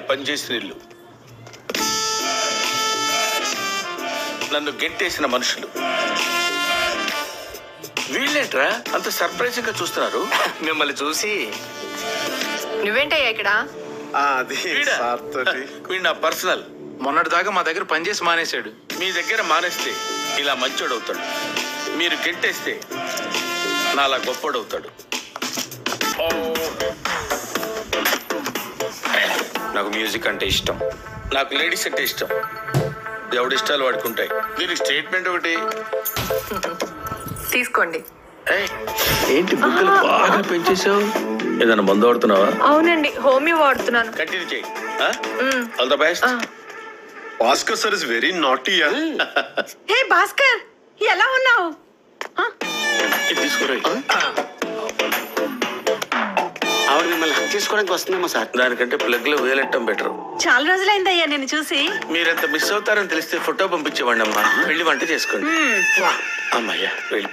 పనిచేసిన ఇల్లు, నన్ను గెంటేసిన మనుషులు, వీళ్ళేంట్రా అంత సర్ప్రైజింగ్ గా చూస్తున్నారు? మిమ్మల్ని చూసి. నువ్వేంటయ్యా ఇక్కడ? వీడు నా పర్సనల్. మొన్నటి దాకా మా దగ్గర పనిచేసి మానేశాడు. మీ దగ్గర మానేస్తే ఇలా మంచోడవుతాడు, మీరు గెంటేస్తే నాలా గొప్పోడవుతాడు. నాకు మ్యూజిక్ అంటే ఇష్టం. నాకు లేడీస్ అంటే ఇష్టం. ఎవడి ఇష్టాలు వాడుకుంటాయి. దీనికి స్టేట్మెంట్ ఒకటి తీసుకోండి. ఏంటి బుక్కలు బాగా పెంచేసావు? ఏదైనా మందు వాడుతున్నావా? అవునండి, హోమియో వాడుతున్నాను. కంటిన్యూ చేయి. All the best. Bhaskar sir is very naughty. Hey Bhaskar, ఎలా ఉన్నావు? తీసుకురా. ఆవిడ మిమ్మల్ని హక్ చేసుకోవడానికి వస్తుందేమో సార్. దానికంటే ప్లగ్ లో వేలెట్టం బెటర్. చాలా రోజులైందయ్యా నేను చూసి. మీరెంత మిస్ అవుతారని తెలిస్తే ఫోటో పంపించేవాడి అమ్మా. వెళ్ళి వంట చేసుకోండి. అమ్మయ్యా వెళ్ళి